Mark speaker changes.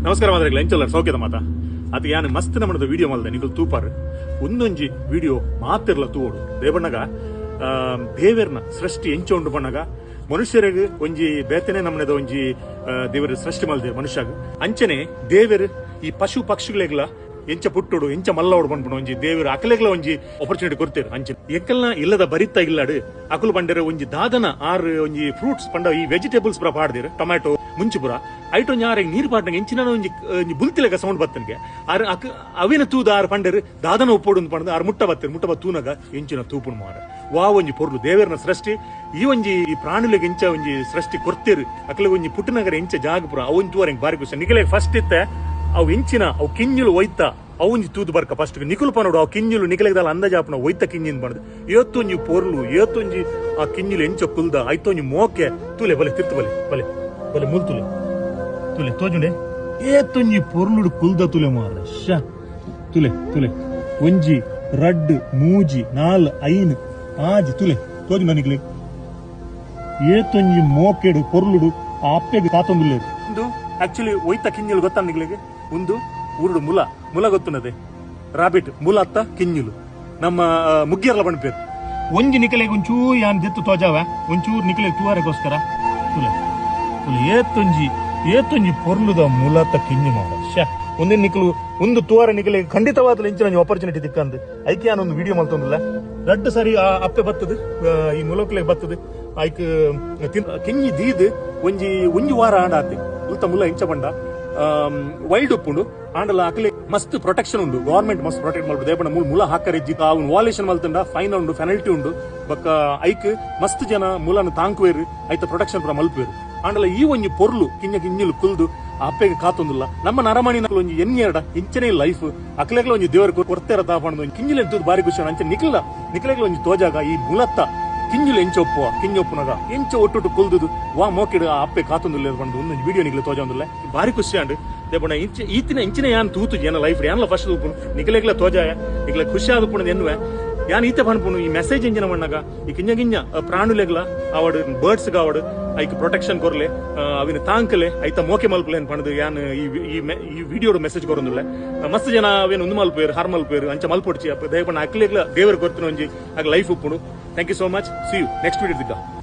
Speaker 1: ನಮಸ್ಕಾರ ಮಾತ್ರ ಎಂಚಲ್ಲ ಸೌಖ್ಯದ ಮಾತ ಅದು ಯಾನು ಮಸ್ತ್ ನಮ್ಮದು ವಿಡಿಯೋ ಮಲ್ದೆ ನಿಗಲ್ ತೂಪಾರು ಒಂದೊಂಜಿ ವಿಡಿಯೋ ಮಾತಿರ್ಲ ತೂಡು ದೇವಣ್ಣಗ ದೇವರ್ನ ಸೃಷ್ಟಿ ಎಂಚ ಉಂಡು ಬಣ್ಣಗ ಮನುಷ್ಯರಿಗೆ ಒಂಜಿ ಬೇತನೆ ನಮ್ಮನೆದ ಒಂಜಿ ದೇವರ ಸೃಷ್ಟಿ ಮಲ್ದೆ ಮನುಷ್ಯಗ ಅಂಚನೆ ದೇವರು ಈ ಪಶು ಪಕ್ಷಿಗಳಿಗೆಲ್ಲ ಎಂಚ ಪುಟ್ಟುಡು ಎಂಚ ಮಲ್ಲೋಡು ಬಂದ್ಬಿಡು ಒಂಜಿ ದೇವರು ಅಕಲೆಗ್ಲ ಒಂಜಿ ಆಪರ್ಚುನಿಟಿ ಕೊಡ್ತೇರು ಅಂಚೆ ಎಕ್ಕಲ್ನ ಇಲ್ಲದ ಬರಿತ ಇಲ್ಲಾಡು ಅಕಲು ಬಂಡರೆ ಒಂಜಿ ದಾದನ ಆರ್ ಒಂಜಿ ಫ್ರೂಟ್ಸ್ ಪಂಡ ಈ ವೆಜಿಟೇಬಲ್ಸ್ ಪುರ ಪಾಡ್ದಿರು ಟೊಮ್ಯಾಟೊ ಮುಂಚುಪುರ ಐಟೊ ಯಾರಿಗೆ ನೀರು ಪಾಡ್ನಂಗೆ ಎಂಚಿನ ಒಂಜಿ ಬುಲ್ತಿಲೆಗ ಸೌಂಡ್ ಬತ್ತನ್ಗೆ ಆರ್ ಅವಿನ ತೂದ ಆರ್ ಪಂಡರು ದಾದನ ಉಪ್ಪೋಡು ಪಂಡ ಆರ್ ಮುಟ್ಟ ಬತ್ತೂನಗ ಎಂಚಿನ ತೂಪುಣ್ ಮಾರ ವಾ ಒಂಜಿ ಪೊರ್ಲು ದೇವರನ ಸೃಷ್ಟಿ ಈ ಒಂಜಿ ಈ ಪ್ರಾಣಿಗಳಿಗೆ ಎಂಚ ಒಂಜಿ ಸೃಷ್ಟಿ ಕೊಡ್ತೇರು ಅಕಲಿಗೆ ಒಂಜಿ ಪುಟ್ಟನಗರ ಎಂಚ ಜಾಗ ಪುರ ಅವಂತುವರೆಂಗ್ ಬಾರಿ ಖುಷಿ ನಿಖಲೆ ಫಸ್ಟ್ ಇತ್ತೆ ಅವು ಎಂಚಿನ ಅವು ಕಿಂಜುಲು ಒಯ್ತಾ ಅವಂಜಿ ತೂದು ಬರ್ಕ ಫಸ್ಟ್ ನಿಕುಲ್ಪ ನೋಡು ಅವು ಕಿಂಜುಲು ನಿಕಲೆಗದಲ್ಲ ಅಂದಾಜಾಪನ ಒಯ್ತ ಕಿಂಜಿನ್ ಬಂದ್ ಇವತ್ತೊಂಜಿ ಪೊರ್ಲು ಇವತ್ತೊಂಜಿ ಆ ಕಿಂಜುಲು ಎಂಚ ಕುಲ್ದ ಐತೊಂಜಿ ಮೋಕೆ ತೂಲೆ ಬಲೆ ತಿರ್ತು ಬಲೆ ಬಲೆ ಬಲೆ ಮುಲ್ ತುಲೆ ತುಲೆ ತೋಜುಂಡೆ ಏತೊಂಜಿ ಪೊರ್ಲುಡು ಕುಲ್ದ ತುಲೆ ಮಾರ ಶ ತುಲೆ ತುಲೆ ಒಂಜಿ ರಡ್ ಮೂಜಿ ನಾಲ್ ಐನ್ ಆಜಿ ತುಲೆ ತೋಜುಂಡ ನಿಕ್ಲೆ ಏತೊಂಜಿ ಮೋಕೆಡು ಪೊರ್ಲುಡು ಆ ಅಪ್ಪೆಗೆ ಕಾತೊಂದುಲ್ಲೆ ಒಂದು ಆಕ್ಚುಲಿ ಒಯ್ತ ಕಿಂಜುಲು ಗೊತ್ತಾ ನಿಕ್ಲೆಗೆ ಒಂದು ಊರುಡು ಮುಲ ಗೊತ್ತುನದೆ ರಾಬಿಟ್ ಮುಲ ಅತ್ತ ಕಿಂಜುಲು ನಮ್ಮ ಮುಗ್ಗಿಯರ್ಲ ಬಣ್ಪೇರು ಒಂಜಿ ನಿಕಲೆಗೆ ಒಂಚೂರು ಯಾನ್ ದೆತ್ತು ತೋಜಾವ ಒಂಚೂರು ನಿಕಲೆಗೆ ತೂವಾರೆಗೋಸ್ಕರ ತುಲೆ ತುಲೆ ಏತೊಂಜಿ ಪೊರ್ಲುದ ಮೂಲತ ಕಿಂಜು ಮಾಡ ಶ ಒಂದೇ ನಿಕಲು ಒಂದು ತೂವಾರ ನಿಕಲೆಗೆ ಖಂಡಿತವಾದ ಎಂಚಿನ ಆಪರ್ಚುನಿಟಿ ದಿಕ್ಕಂದು ಐಕೆ ನಾನೊಂದು ವಿಡಿಯೋ ಮಲ್ತೊಂದಿಲ್ಲ ರಡ್ಡು ಸರಿ ಆ ಅಪ್ಪೆ ಬತ್ತದು ಈ ಮುಲಕ್ಲೆಗೆ ಬತ್ತದು ಐಕ್ ಕಿಂಜಿ ದೀದ್ ಒಂಜಿ ವಾರ ಆಂಡ ಆತೆ ಉಲ್ತ ಮುಲ್ಲ ಇಂಚ ಬಂಡ ವೈಲ್ಡ್ ಉಪ್ಪುಂಡು ಆಂಡಲ ಅಕಲೆ ಮಸ್ತ್ ಪ್ರೊಟೆಕ್ಷನ್ ಉಂಡು ಗವರ್ಮೆಂಟ್ ಮಸ್ತ್ ಪ್ರೊಟೆಕ್ಟ್ ಮಾಡ್ಬೋದು ದೇಪಣ ಮುಲ ಹಾಕರೆಜ್ಜಿ ಅವ್ನು ವಾಲೇಷನ್ ಮಲ್ತಂಡ ಫೈನ್ ಉಂಡು ಪೆನಲ್ಟಿ ಉಂಡು ಬಕ್ಕ ಐಕ್ ಮಸ್ತ್ ಜನ ಮೂಲನ ತಾಂಕುವೇರು ಐತ ಪ್ರೊಟೆಕ್ಷನ್ ಪುರ ಮಲ್ಪೇರು ಆಂಡಲ ಈ ಒಂಜಿ ಪೊರ್ಲು ಕಿಂಜಲು ಕುಲ್ದು ಅಪ್ಪೆಗೆ ಕಾತೊಂದಿಲ್ಲ ನಮ್ಮ ನರಮಣಿನ ಒಂಜಿ ಎನ್ನೆರಡ ಇಂಚನೆ ಲೈಫ್ ಅಕಲೆಗ್ಲ ಒಂಜಿ ದೇವರ ಕೊಡ್ತೇರ ತಾಪಣದ ಕಿಂಜಲೆ ತೂದು ಬಾರಿ ಖುಷಿ ಅಂಚೆ ನಿಖಲೆಗ್ಲ ಒಂಜಿ ತೋಜಾಗ ಈ ಮುಲತ್ತ ಕಿಂಜುಲು ಎಂಚ ಒಪ್ಪುವ ಕಿಂಜೊಪ್ಪುನಗ ಎಂಚ ಒಟ್ಟೊಟ್ಟು ಕುಲ್ದುದು ವಾ ಮೋಕೆಡು ಆ ಅಪ್ಪೆ ಕಾತೊಂದಿಲ್ಲ ಬಂದು ಒಂದು ವಿಡಿಯೋ ನಿಗ್ಲೆ ತೋಜೊಂದಿಲ್ಲ ಬಾರಿ ಖುಷಿ ಅಂಡ್ ದೇಪಣ ಈತಿನ ಇಂಚಿನ ಯಾನ್ ತೂತು ಏನ ಲೈಫ್ ಯಾನ್ಲ ಫಸ್ಟ್ ಉಪ್ಪುನು ನಿಖಲೆಗ್ಲ ತೋಜಾಯ ನಿಖಲೆ ಖುಷಿ ಆದುಪುಣದ ಎನ್ನುವೆ ಯಾನ್ ಈತೆ ಪನ್ಪುನು ಈ ಮೆಸೇಜ್ ಎಂಜಿನ ಮಣ್ಣಗ ಈ ಕಿಂಜ ಪ್ರಾಣುಲೆಗ್ಲ ಅವಡು ಬರ್ಡ್ಸ್ ಗಾವಡು ಐಕ್ ಪ್ರೊಟೆಕ್ಷನ್ ಕೊರ್ಲೆ ಅವಿನ ತಾಂಕಲೆ ಐತ ಮೋಕೆ ಮಲ್ಪಲೆ ಅನ್ ಪಣದು ಯಾನ್ ಈ ವಿಡಿಯೋಡು ಮೆಸೇಜ್ ಕೊರೊಂದುಲ್ಲ ಮಸ್ತ್ ಜನ ಅವೇನು ಒಂದು ಮಲ್ಪೇರು ಹಾರ್ ಮಲ್ಪೇರು ಅಂಚ ಮಲ್ಪೊಡ್ಚಿ ದಯಪಣ್ಣ ಅಕ್ಲೆಗ್ಲ ದೇವರು ಕೊರ್ತಿನ ಒಂಜಿ ಆಗ ಲೈಫ್ ಉಪ್ಪುಡು thank you so much see you next video ದಿಕ್ಕ